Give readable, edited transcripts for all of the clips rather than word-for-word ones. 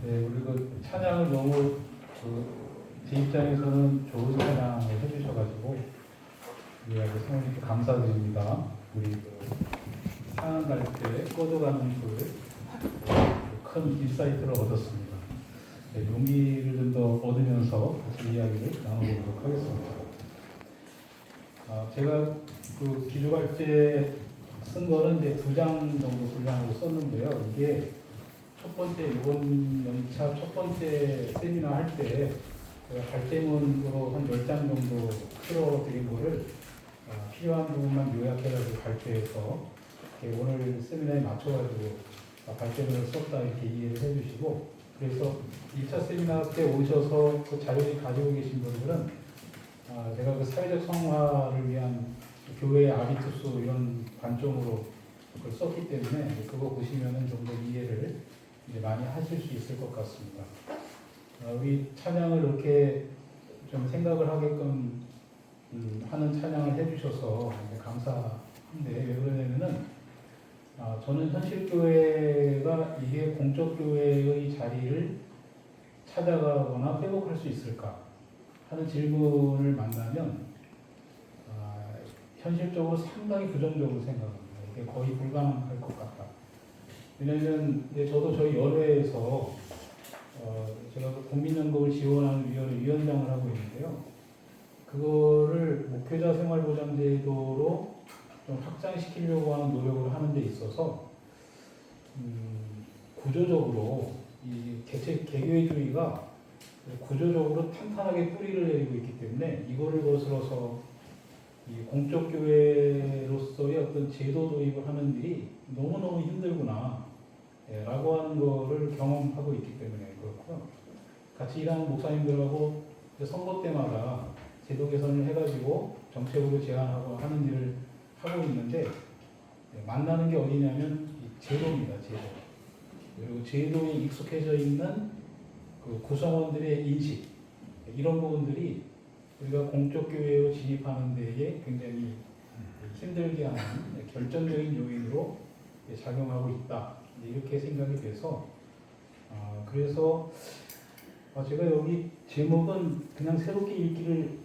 네, 우리 그 찬양을 너무 제 입장에서는 좋은 찬양을 해주셔가지고 우리 아주 성우님께 감사드립니다. 우리 상황 갈 때 꺼져가는 큰 인사이트를 얻었습니다. 네, 용기를 좀 더 얻으면서 같이 이야기를 나눠보도록 하겠습니다. 제가 그 기조할 때 쓴 거는 이제 2장 정도 분량으로 썼는데요. 이게 첫 번째 이번 연차 첫 번째 세미나 할 때 제가 발제문으로 한 10장 정도 풀어드린 거를 필요한 부분만 요약해가지고 발표해서 오늘 세미나에 맞춰가지고 발제문을 썼다 이렇게 이해를 해주시고, 그래서 2차 세미나 때 오셔서 그 자료를 가지고 계신 분들은 제가 그 사회적 성화를 위한 교회의 아비투스 이런 관점으로 그걸 썼기 때문에 그거 보시면은 좀 더 이해를 이제 많이 하실 수 있을 것 같습니다. 우리 찬양을 이렇게 좀 생각을 하게끔 하는 찬양을 해주셔서 감사한데, 왜 그러냐면은 저는 현실교회가 이게 공적교회의 자리를 찾아가거나 회복할 수 있을까 하는 질문을 만나면 현실적으로 상당히 부정적으로 생각합니다. 이게 거의 불가능할 것 같다. 왜냐하면 저도 저희 연회에서 제가 국민연금을 지원하는 위원회 위원장을 하고 있는데요. 그거를 목회자 생활보장제도로 좀 확장시키려고 하는 노력을 하는 데 있어서 구조적으로 이 개교회주의가 구조적으로 탄탄하게 뿌리를 내리고 있기 때문에 이거를 거슬러서 이 공적교회로서의 어떤 제도 도입을 하는 일이 너무너무 힘들구나 라고 하는 거를 경험하고 있기 때문에 그렇고요. 같이 일하는 목사님들하고 선거 때마다 제도 개선을 해가지고 정책으로 제안하고 하는 일을 하고 있는데, 만나는 게 어디냐면 제도입니다. 제도. 그리고 제도에 익숙해져 있는 그 구성원들의 인식, 이런 부분들이 우리가 공적교회로 진입하는 데에 굉장히 힘들게 하는 결정적인 요인으로 작용하고 있다. 이렇게 생각이 돼서 그래서 제가 여기 제목은 그냥 새롭게 읽기를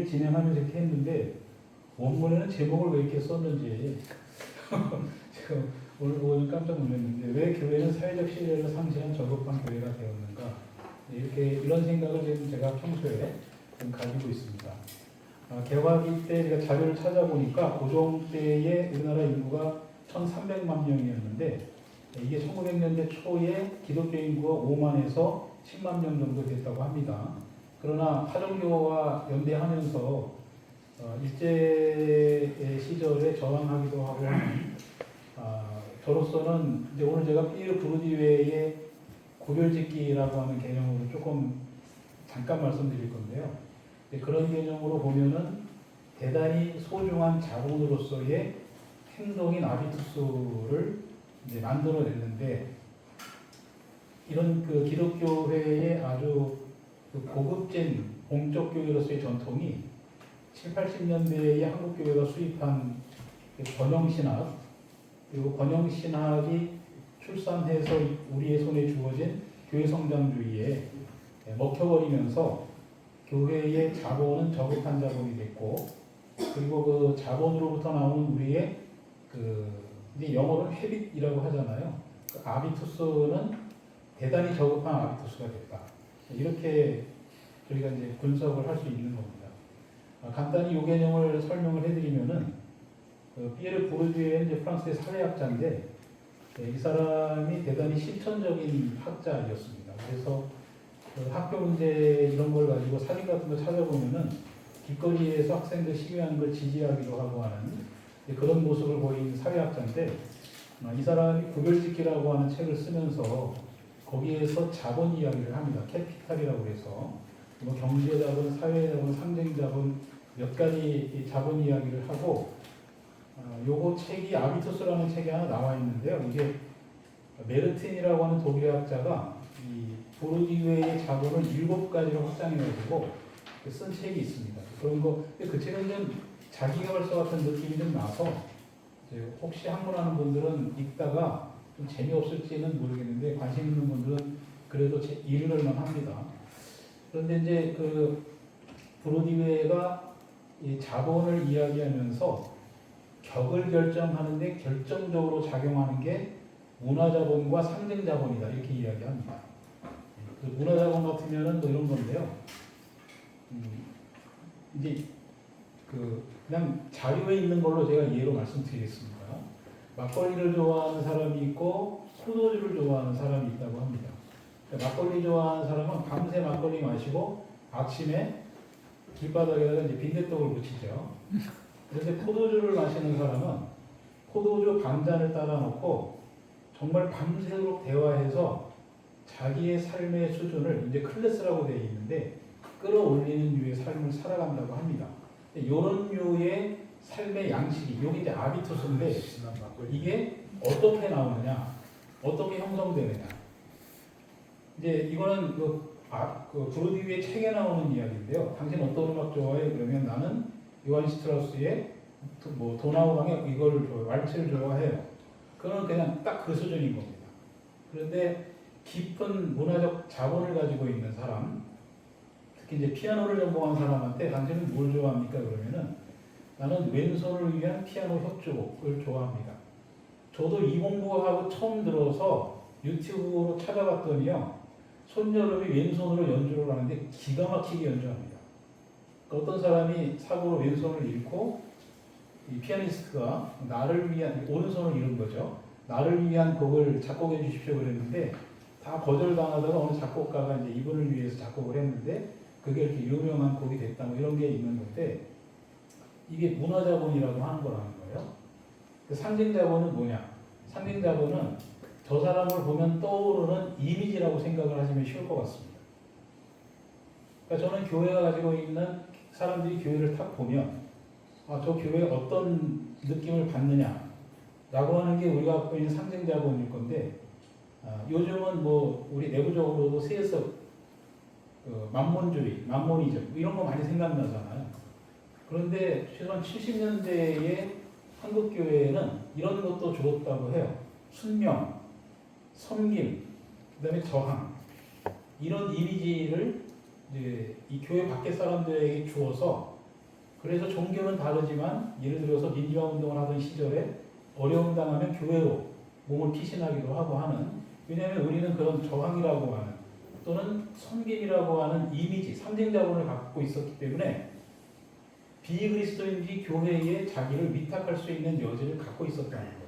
진행하면서 이렇게 했는데, 원문에는 제목을 왜 이렇게 썼는지 제가 오늘 보고 깜짝 놀랐는데, 왜 교회는 사회적 신뢰를 상실한 저급한 교회가 되었는가, 이런 생각을 지금 제가 평소에 좀 가지고 있습니다. 개화기 때 제가 자료를 찾아보니까 고종 때의 우리나라 인구가 1,300만 명이었는데, 이게 1900년대 초에 기독교 인구가 5만에서 10만 명 정도 됐다고 합니다. 그러나 파종교와 연대하면서 일제 시절에 저항하기도 하고 하는 저로서는 이제 오늘 제가 피에르 부르디웨의 고별짓기라고 하는 개념으로 조금 잠깐 말씀드릴 건데요. 그런 개념으로 보면은 대단히 소중한 자본으로서의 행동인 아비투스를 이제 만들어냈는데, 이런 그 기독교회의 아주 그 고급진 공적교회로서의 전통이 7, 80년대에 한국교회가 수입한 권영신학, 그리고 권영신학이 출산해서 우리의 손에 주어진 교회성장주의에 먹혀버리면서 교회의 자본은 저급한 자본이 됐고, 그리고 그 자본으로부터 나오는 우리의 이제 영어로 헤빗이라고 하잖아요. 그 아비투스는 대단히 저급한 아비투스가 됐다. 이렇게 저희가 이제 분석을 할 수 있는 겁니다. 간단히 이 개념을 설명을 해드리면은, 피에르 보르디유는 이제 프랑스의 사회학자인데, 이 사람이 대단히 실천적인 학자였습니다. 그래서 학교 문제 이런 걸 가지고 사진 같은 거 찾아보면은 길거리에서 학생들 시위하는 걸 지지하기도 하고 하는 그런 모습을 보인 사회학자인데, 이 사람이 구별짓기라고 하는 책을 쓰면서 거기에서 자본 이야기를 합니다. 캐피탈이라고 해서 뭐 경제자본, 사회자본, 상징자본 몇 가지 자본 이야기를 하고, 요거 책이 아비투스라는 책이 하나 나와 있는데요. 이게 메르틴이라고 하는 독일의 학자가 이 보르디유의 자본을 7가지로 확장해가지고 쓴 책이 있습니다. 그런 거, 그 책은 좀 자기개발서 같은 느낌이 좀 나서 혹시 학문하는 분들은 읽다가 좀 재미없을지는 모르겠는데 관심 있는 분들은 그래도 읽을 만합니다. 그런데 이제 그 브로디웨이가 이 자본을 이야기하면서 격을 결정하는데 결정적으로 작용하는 게 문화자본과 상징자본이다 이렇게 이야기합니다. 그 문화자본 같으면은 뭐 이런 건데요. 이제 그냥 자료에 있는 걸로 제가 예로 말씀드리겠습니다. 막걸리를 좋아하는 사람이 있고 포도주를 좋아하는 사람이 있다고 합니다. 그러니까 막걸리 좋아하는 사람은 밤새 막걸리 마시고 아침에 길바닥에다가 이제 빈대떡을 붙이죠. 그런데 포도주를 마시는 사람은 포도주 반잔을 따라 놓고 정말 밤새도록 대화해서 자기의 삶의 수준을 이제 클래스라고 되어 있는데 끌어올리는 류의 삶을 살아간다고 합니다. 이런 류의 삶의 양식이 여기 이제 아비투스인데 이게 어떻게 나오느냐, 어떻게 형성되느냐. 이제 이거는 그 브로디웨이 책에 나오는 이야기인데요. 당신 어떤 음악 좋아해? 그러면 나는 요한 시트라우스의 뭐 도나우강의 이거를 좋아해, 왈츠를 좋아해요. 그건 그냥 딱 그 수준인 겁니다. 그런데 깊은 문화적 자본을 가지고 있는 사람, 특히 이제 피아노를 전공한 사람한테 당신은 뭘 좋아합니까? 그러면은 나는 왼손을 위한 피아노 협주곡을 좋아합니다. 저도 이 공부하고 처음 들어서 유튜브로 찾아봤더니요. 손여름이 왼손으로 연주를 하는데 기가 막히게 연주합니다. 어떤 사람이 사고로 왼손을 잃고 이 피아니스트가 나를 위한 오른손을 잃은 거죠. 나를 위한 곡을 작곡해 주십시오 그랬는데 다 거절당하다가 어느 작곡가가 이제 이분을 위해서 작곡을 했는데 그게 이렇게 유명한 곡이 됐다 뭐 이런 게 있는 건데 이게 문화자본이라고 하는 거라는 거예요. 그 상징자본은 뭐냐? 상징자본은 저 사람을 보면 떠오르는 이미지라고 생각을 하시면 쉬울 것 같습니다. 그러니까 저는 교회가 가지고 있는 사람들이 교회를 딱 보면 저 교회에 어떤 느낌을 받느냐 라고 하는 게 우리가 갖고 있는 상징자본일 건데 요즘은 뭐 우리 내부적으로도 세속 만몬주의, 만몬이즘 이런 거 많이 생각나잖아요. 그런데 최소한 70년대에 한국교회에는 이런 것도 주었다고 해요. 순명, 섬김, 그 다음에 저항 이런 이미지를 이제 이 교회 밖의 사람들에게 주어서 그래서 종교는 다르지만 예를 들어서 민주화 운동을 하던 시절에 어려움 당하면 교회로 몸을 피신하기도 하고 하는 왜냐하면 우리는 그런 저항이라고 하는 또는 섬김이라고 하는 이미지, 상징자본을 갖고 있었기 때문에 비그리스도인지 교회에 자기를 위탁할 수 있는 여지를 갖고 있었다는 거예요.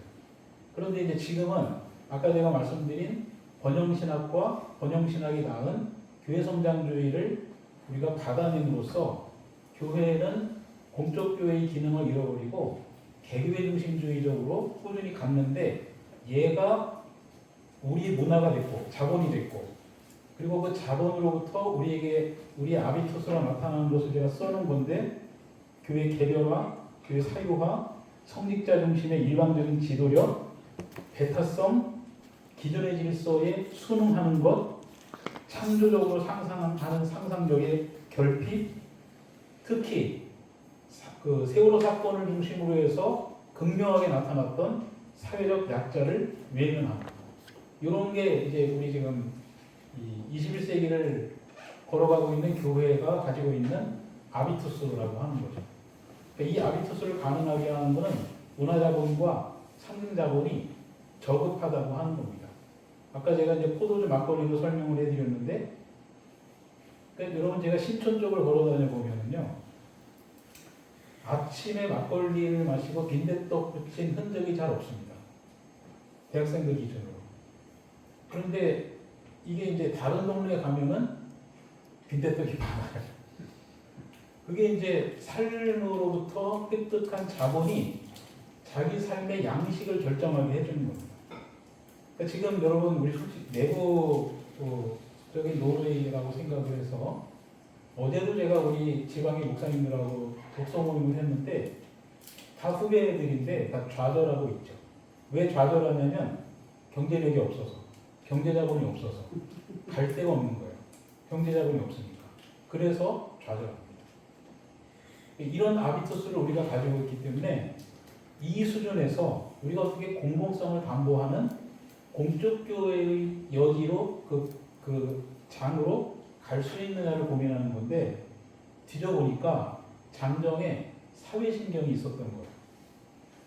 그런데 이제 지금은 아까 제가 말씀드린 번영신학과 번영신학이 낳은 교회성장주의를 우리가 받아냄으로써 교회는 공적교회의 기능을 잃어버리고 개교회 중심주의적으로 꾸준히 갔는데 얘가 우리 문화가 됐고 자본이 됐고 그리고 그 자본으로부터 우리에게 우리의 아비투스가 나타나는 것을 제가 써놓은 건데 교회 개별화, 교회 사유화, 성직자 중심의 일방적인 지도력, 배타성, 기존의 질서에 순응하는 것, 창조적으로 상상하는 상상력의 결핍, 특히 그 세월호 사건을 중심으로 해서 극명하게 나타났던 사회적 약자를 외면하는 이런 게 이제 우리 지금 21세기를 걸어가고 있는 교회가 가지고 있는 아비투스라고 하는 거죠. 이 아비투스를 가능하게 하는 것은 문화자본과 상징자본이 저급하다고 하는 겁니다. 아까 제가 이제 포도주 막걸리도 설명을 해드렸는데, 그러니까 여러분 제가 신촌 쪽을 걸어다녀 보면은요, 아침에 막걸리를 마시고 빈대떡 붙인 흔적이 잘 없습니다. 대학생들 기준으로. 그런데 이게 이제 다른 동네에 가면은 빈대떡이 많아요. 그게 이제 삶으로부터 획득한 자본이 자기 삶의 양식을 결정하게 해주는 겁니다. 그러니까 지금 여러분 우리 솔직히 내부적인 노르웨이라고 생각을 해서 어제도 제가 우리 지방의 목사님들하고 독서 모임을 했는데 다 후배들인데 다 좌절하고 있죠. 왜 좌절하냐면 경제력이 없어서, 경제자본이 없어서 갈 데가 없는 거예요. 경제자본이 없으니까. 그래서 좌절합니다. 이런 아비투스를 우리가 가지고 있기 때문에 이 수준에서 우리가 어떻게 공공성을 담보하는 공적 교회의 여기로 그 장으로 갈 수 있느냐를 고민하는 건데 뒤져보니까 장정에 사회신경이 있었던 거예요.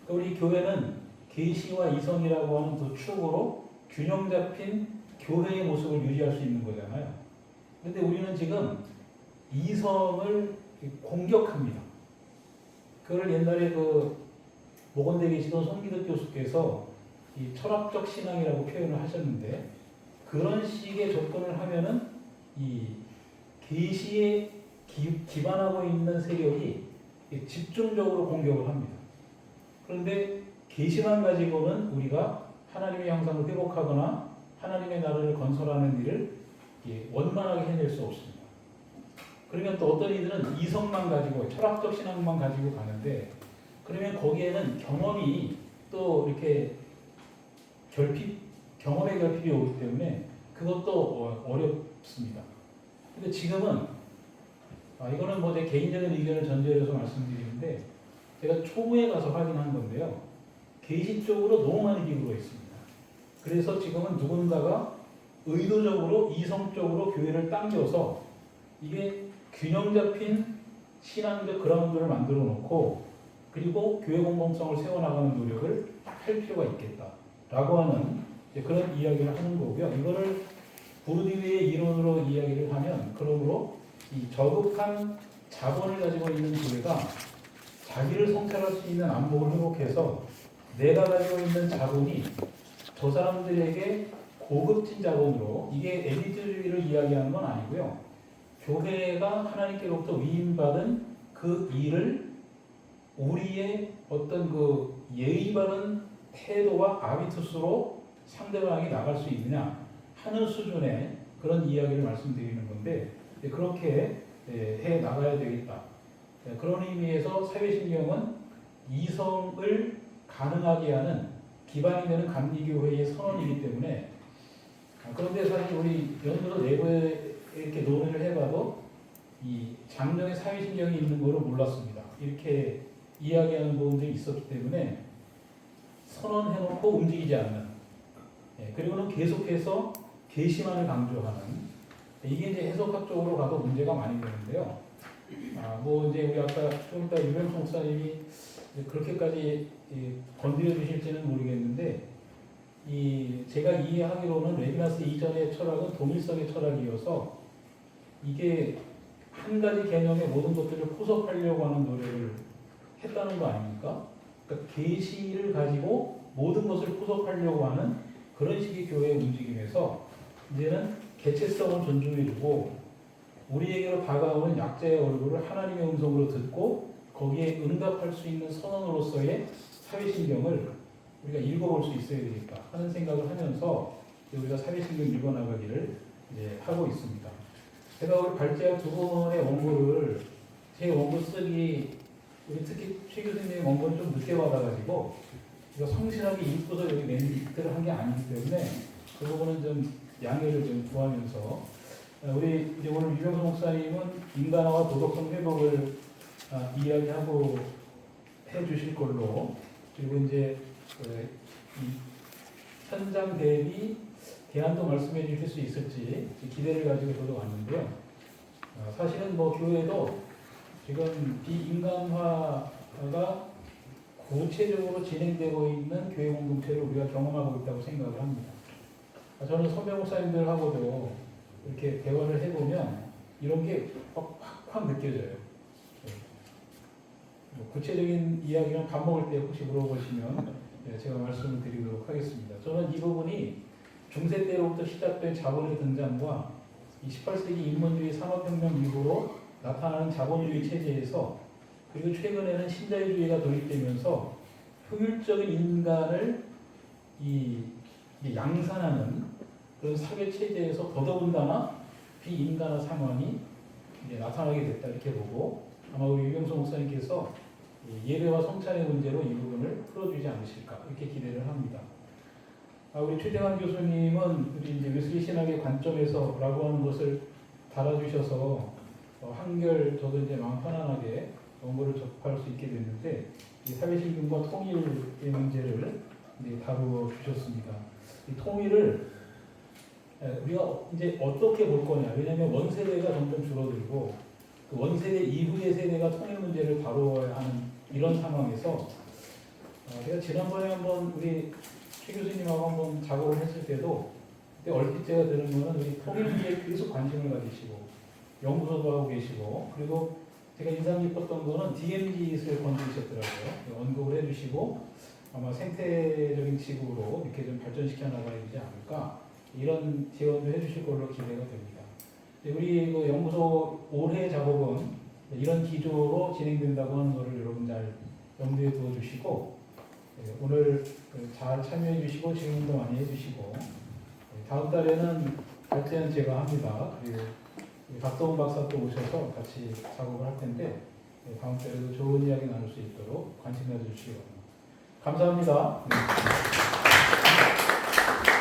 그러니까 우리 교회는 계시와 이성이라고 하는 두 축으로 균형 잡힌 교회의 모습을 유지할 수 있는 거잖아요. 근데 우리는 지금 이성을 공격합니다. 그걸 옛날에 그 목원대에 계시던 손기덕 교수께서 이 철학적 신앙이라고 표현을 하셨는데 그런 식의 접근을 하면은 이 계시에 기반하고 있는 세력이 집중적으로 공격을 합니다. 그런데 계시만 가지고는 우리가 하나님의 형상을 회복하거나 하나님의 나라를 건설하는 일을 원만하게 해낼 수 없습니다. 그러면 또 어떤 이들은 이성만 가지고 철학적 신앙만 가지고 가는데 그러면 거기에는 경험이 또 이렇게 경험의 결핍이 오기 때문에 그것도 어렵습니다. 근데 지금은 이거는 뭐 제 개인적인 의견을 전제로 해서 말씀드리는데 제가 초부에 가서 확인한 건데요. 계시 쪽으로 너무 많이 기울어 있습니다. 그래서 지금은 누군가가 의도적으로 이성적으로 교회를 당겨서 이게 균형 잡힌 신앙적 그라운드를 만들어 놓고 그리고 교회 공동성을 세워나가는 노력을 할 필요가 있겠다라고 하는 그런 이야기를 하는 거고요. 이거를 부르디유의 이론으로 이야기를 하면 그러므로 이 저급한 자본을 가지고 있는 교회가 자기를 성찰할 수 있는 안목을 회복해서 내가 가지고 있는 자본이 저 사람들에게 고급진 자본으로 이게 엘리트주의를 이야기하는 건 아니고요. 교회가 하나님께로부터 위임받은 그 일을 우리의 어떤 그 예의 바른 태도와 아비투스로 상대방이 나갈 수 있느냐 하는 수준의 그런 이야기를 말씀드리는 건데 그렇게 해 나가야 되겠다. 그런 의미에서 사회신경은 이성을 가능하게 하는 기반이 되는 감리교회의 선언이기 때문에 그런데 사실 우리 연구소 내부에 이렇게 논의를 해봐도 이 장정의 사회신경이 있는 거를 몰랐습니다. 이렇게 이야기하는 부분들이 있었기 때문에 선언해놓고 움직이지 않는 그리고는 계속해서 계시만을 강조하는 이게 이제 해석학적으로 가도 문제가 많이 되는데요. 뭐 이제 우리 아까 좀 이따 유병수 목사님이 그렇게까지 건드려 주실지는 모르겠는데 제가 이해하기로는 레비나스 이전의 철학은 동일성의 철학이어서 이게 한 가지 개념의 모든 것들을 포섭하려고 하는 노력을 했다는 거 아닙니까? 그러니까 계시를 가지고 모든 것을 포섭하려고 하는 그런 식의 교회의 움직임에서 이제는 개체성을 존중해주고 우리에게로 다가오는 약자의 얼굴을 하나님의 음성으로 듣고 거기에 응답할 수 있는 선언으로서의 사회신경을 우리가 읽어볼 수 있어야 되겠다 하는 생각을 하면서 우리가 사회신경 읽어나가기를 이제 하고 있습니다. 제가 우리 발제학 두 권의 원고를 제 원고 쓰기 우리 특히 최 교수님의 원고는 좀 늦게 받아가지고 이거 성실하게 읽고서 여기 멘트를 한 게 아니기 때문에 그 부분은 좀 양해를 좀 구하면서 우리 이제 오늘 유병수 목사님은 인간화와 도덕성 회복을 이야기하고 해주실 걸로 그리고 이제 현장 대비 대안도 말씀해 주실 수 있을지 기대를 가지고 저도 왔는데요. 사실은 뭐 교회도 지금 비인간화가 구체적으로 진행되고 있는 교회 공동체를 우리가 경험하고 있다고 생각을 합니다. 저는 선배 목사님들하고도 이렇게 대화를 해보면 이런 게 확 느껴져요. 구체적인 이야기는 밥 먹을 때 혹시 물어보시면 제가 말씀을 드리도록 하겠습니다. 저는 이 부분이 중세 때로부터 시작된 자본의 등장과 18세기 인문주의 산업혁명 이후로 나타나는 자본주의 체제에서 그리고 최근에는 신자유주의가 도입되면서 효율적인 인간을 양산하는 그런 사회 체제에서 더더군다나 비인간화 상황이 이제 나타나게 됐다 이렇게 보고 아마 우리 유병수 목사님께서 예배와 성찬의 문제로 이 부분을 풀어주지 않으실까 이렇게 기대를 합니다. 우리 최재환 교수님은 우리 이제 웨슬리 신학의 관점에서라고 하는 것을 달아주셔서 한결 저도 이제 마음 편안하게 원고를 접할 수 있게 됐는데 이 사회신경과 통일의 문제를 이제 다루어 주셨습니다. 이 통일을 우리가 이제 어떻게 볼 거냐. 왜냐하면 원세대가 점점 줄어들고 그 원세대 이후의 세대가 통일 문제를 다뤄야 하는 이런 상황에서 제가 지난번에 한번 우리 최 교수님하고 한번 작업을 했을 때도 그때 얼핏 제가 들은 거는 우리 통일 문제에 계속 관심을 가지시고 연구소도 하고 계시고 그리고 제가 인상 깊었던 거는 DMZ를 건드리셨더라고요. 언급을 해주시고 아마 생태적인 지구로 이렇게 좀 발전시켜 나가야 되지 않을까 이런 지원도 해주실 걸로 기대가 됩니다. 우리 그 연구소 올해 작업은 이런 기조로 진행된다고 하는 것을 여러분 잘 염두에 두어주시고 오늘 잘 참여해 주시고 질문도 많이 해주시고 다음 달에는 발제는 제가 합니다. 그리고 박동훈 박사 또 오셔서 같이 작업을 할 텐데 다음 달에도 좋은 이야기 나눌 수 있도록 관심 가져주시기 바랍니다. 감사합니다. 네.